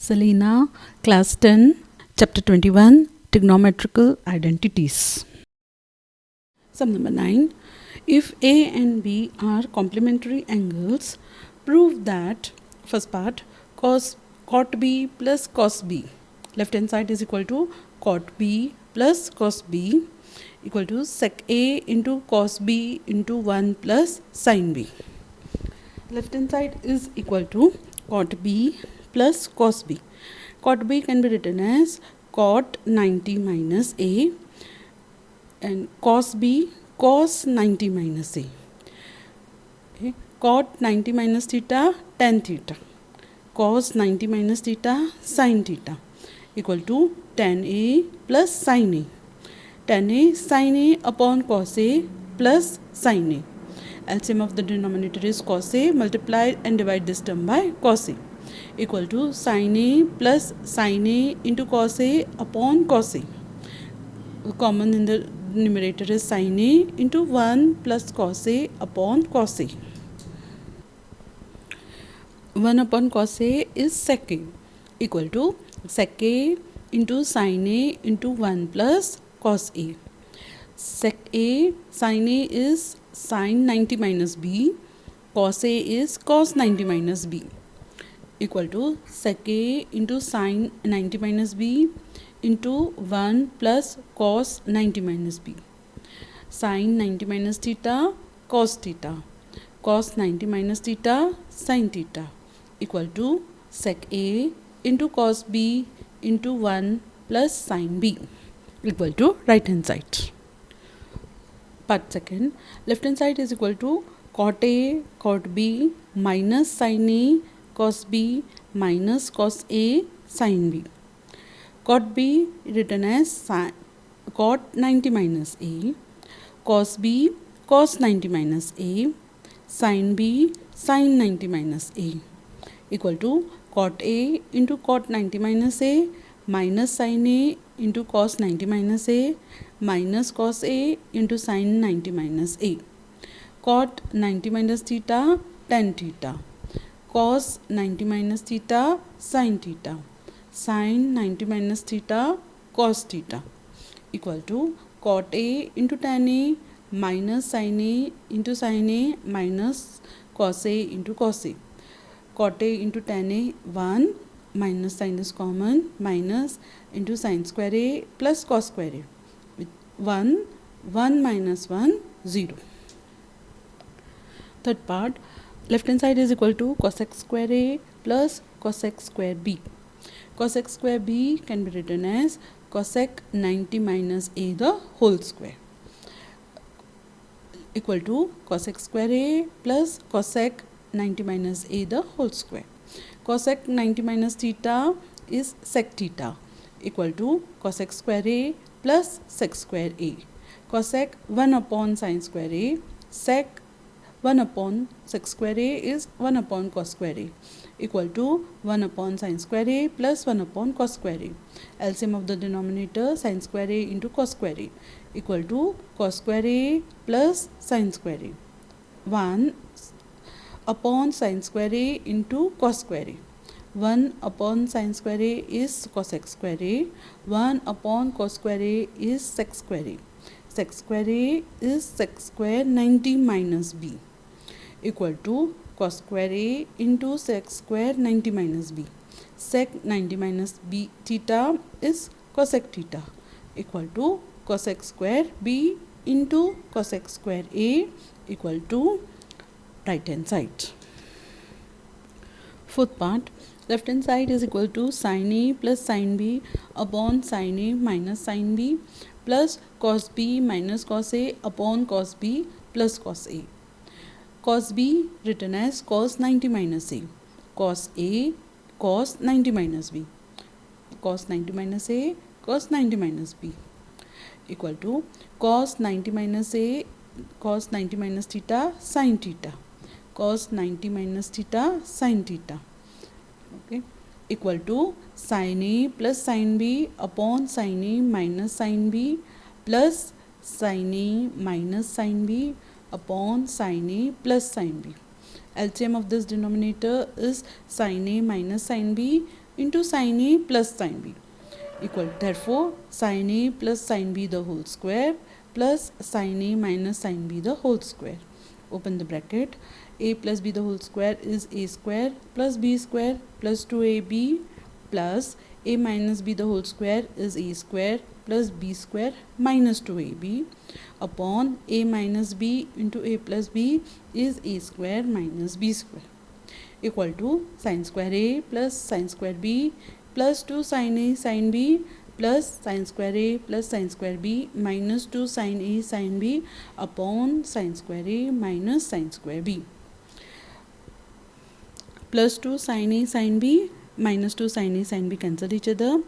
Selena, Class 10, Chapter 21, Trigonometrical Identities. Sum number 9. If A and B are complementary angles, prove that, first part, cot B plus cos B. Left hand side is equal to cot B plus cos B equal to sec A into cos B into 1 plus sin B. Left hand side is equal to cot B plus cos B. Cot B can be written as cot 90 minus A and cos B cos 90 minus A. Okay. Cot 90 minus theta tan theta. Cos 90 minus theta sin theta equal to tan A plus sin A. Tan A sin A upon cos A plus sin A. LCM of the denominator is cos A, multiply and divide this term by cos A equal to sin A plus sin A into cos A upon cos A. Common in the numerator is sin A into 1 plus cos A upon cos A. 1 upon cos A is sec A equal to sec A into sin A into 1 plus cos A. Sec A, sin A is sin 90 minus B, cos A is cos 90 minus B equal to sec A into sin 90 minus B into 1 plus cos 90 minus B. Sin 90 minus theta, cos theta. Cos 90 minus theta, sin theta equal to sec A into cos B into 1 plus sin B equal to right hand side. Part second, left hand side is equal to cot A, cot B minus sin A, cos B minus cos A, sin B. Cot B written as cot 90 minus A, cos B cos 90 minus A, sin B sin 90 minus A equal to cot A into cot 90 minus A minus sin A into cos 90 minus A minus cos A into sin 90 minus A. Cot 90 minus theta tan theta. Cos 90 minus theta sin theta. Sin 90 minus theta cos theta equal to cot A into tan A minus sin A into sin A minus cos A into cos A. Cot A into tan A 1 minus sin is common minus into sin square A plus cos square A with 1 minus 1 0. Third part, left hand side is equal to cosec square A plus cosec square B. Cosec square B can be written as cosec 90 minus A the whole square equal to cosec square A plus cosec 90 minus A the whole square. Cosec 90 minus theta is sec theta equal to cosec square A plus sec square A. Cosec 1 upon sin square A, sec 1 upon sec square A is 1 upon cos square A equal to 1 upon sin square A plus 1 upon cos square A. LCM of the denominator sin square A into cos square A equal to cos square A plus sin square A. 1 upon sin square A into cos square A. 1 upon sin square A is cosec square A. 1 upon cos square A is sec square A. Sec square A is sec square 90 minus B equal to cos square A into sec square 90 minus B. Sec 90 minus B theta is cosec theta equal to cosec square B into cosec square A equal to right hand side. Fourth part, left hand side is equal to sin A plus sin B upon sin A minus sin B plus cos B minus cos A upon cos B plus cos A. Cos B written as cos 90 minus A. Cos A cos 90 minus B. Cos 90 minus A cos 90 minus B equal to cos 90 minus A cos 90 minus theta sin theta. Cos 90 minus theta sin theta, okay, equal to sin A plus sin B upon sin A minus sin B plus sin A minus sin B upon sin A plus sin B. LCM of this denominator is sin A minus sin B into sin A plus sin B equal. Therefore, sin A plus sin B the whole square plus sin A minus sin B the whole square. Open the bracket. A plus B the whole square is A square plus B square plus 2AB plus A minus B the whole square is A square plus B square minus 2AB upon A minus B into A plus B is A square minus B square equal to sin square A plus sin square B plus 2 sin A sin B plus sin square A plus sin square B minus 2 sin A sin B upon sin square A minus sin square B plus 2 sin A sin B minus 2 sin A sin B cancel each other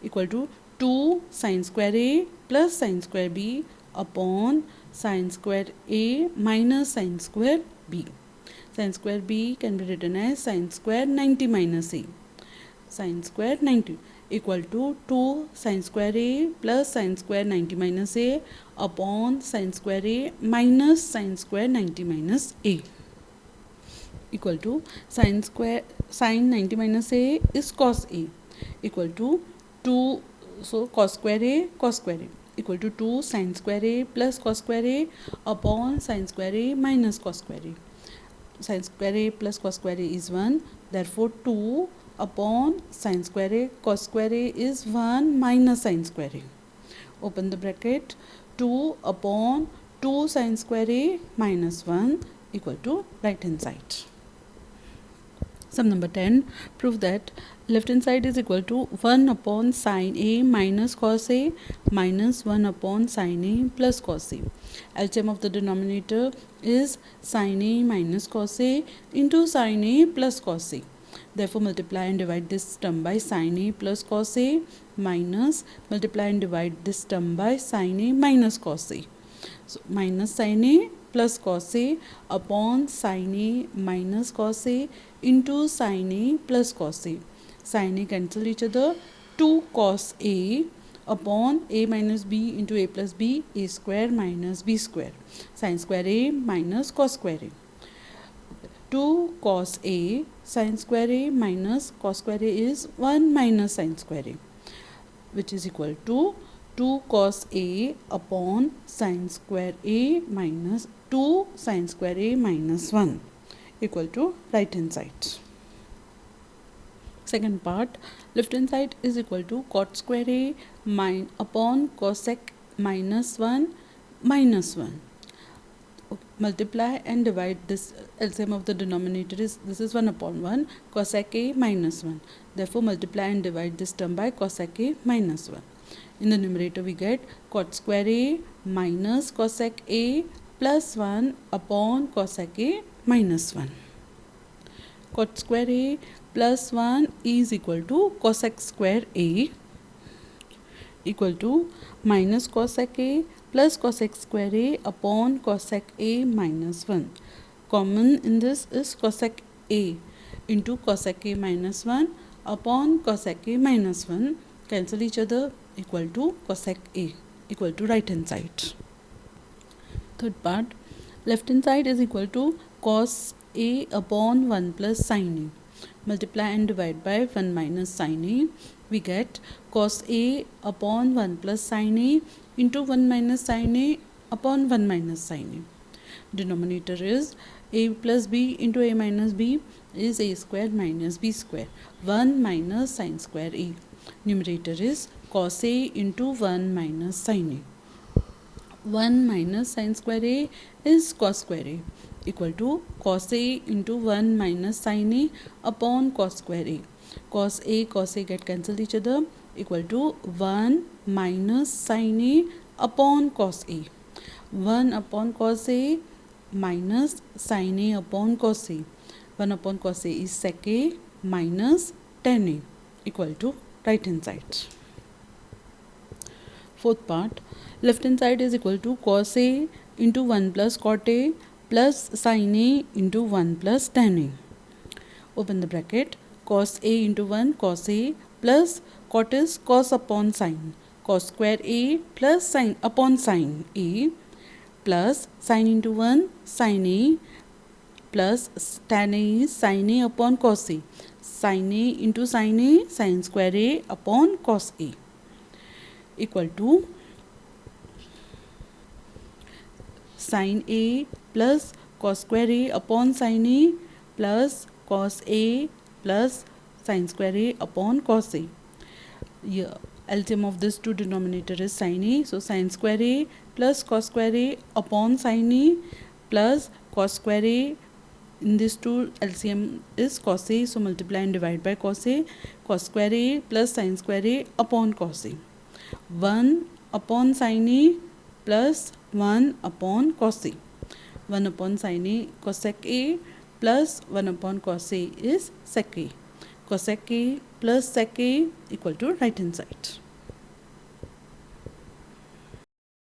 equal to 2 sin square A plus sin square B upon sin square A minus sin square B. Sin square B can be written as sin square 90 minus A. Sin square 90 equal to 2 sin square A plus sin square 90 minus A upon sin square A minus sin square 90 minus A equal to sin 90 minus A is cos A equal to 2, so cos square A equal to 2 sin square A plus cos square A upon sin square A minus cos square A. Sin square A plus cos square A is 1, therefore 2 upon sin square A cos square A is 1 minus sin square A. Open the bracket. 2 upon 2 sin square A minus 1 equal to right hand side. Sum number 10. Prove that left hand side is equal to 1 upon sin A minus cos A minus 1 upon sin A plus cos A. LCM of the denominator is sin A minus cos A into sin A plus cos A. Therefore, multiply and divide this term by sin A plus cos A minus multiply and divide this term by sin A minus cos A. So, minus sin A plus cos A upon sin A minus cos A into sin A plus cos A. Sin A cancel each other. 2 cos A upon A minus B into A plus B, A square minus B square. Sin square A minus cos square A. 2 cos A sin square A minus cos square A is 1 minus sin square A, which is equal to 2 cos A upon sin square A minus 2 sin square A minus 1 equal to right hand side. Second part, left hand side is equal to cot square A upon cosec minus 1 minus 1. Multiply and divide this. LCM of the denominator is, this is 1 upon 1 cosec A minus 1. Therefore, multiply and divide this term by cosec A minus 1. In the numerator we get cot square A minus cosec A plus 1 upon cosec A minus 1. Cot square A plus 1 is equal to cosec square A equal to minus cosec A plus cosec square A upon cosec A minus 1. Common in this is cosec A into cosec A minus 1 upon cosec A minus 1. Cancel each other, equal to cosec A equal to right hand side. Third part, left hand side is equal to cos A upon 1 plus sin A. Multiply and divide by 1 minus sin A. We get cos A upon 1 plus sin A into 1 minus sin A upon 1 minus sin A. Denominator is A plus B into A minus B is A square minus B square. 1 minus sin square A. Numerator is cos A into 1 minus sin A. 1 minus sin square A is cos square A equal to cos A into 1 minus sin A upon cos square A. Cos A get cancelled each other, equal to 1 minus sin A upon cos A. 1 upon cos A minus sin A upon cos A. 1 upon cos A is sec A minus tan A equal to right hand side. Fourth part, left hand side is equal to cos A into 1 plus cot A plus sin A into 1 plus tan A. Open the bracket. Cos A into 1 cos A plus cot is cos upon sin. Cos square A plus sin upon sin A plus sin into 1 sin A plus tan A is sin A upon cos A. Sin A into sin A, sin square A upon cos A equal to sin A plus cos square A upon sin A plus cos A plus sin square A upon cos A. Yeah, LCM of this two denominator is sin A. So sin square A plus cos square A upon sin A plus cos square A. In this two LCM is cos A. So multiply and divide by cos A. Cos square A plus sin square A upon cos A. 1 upon sin A plus 1 upon cos A. 1 upon sin A cosec A plus 1 upon cos A is sec A. Cosec A plus sec A equal to right hand side.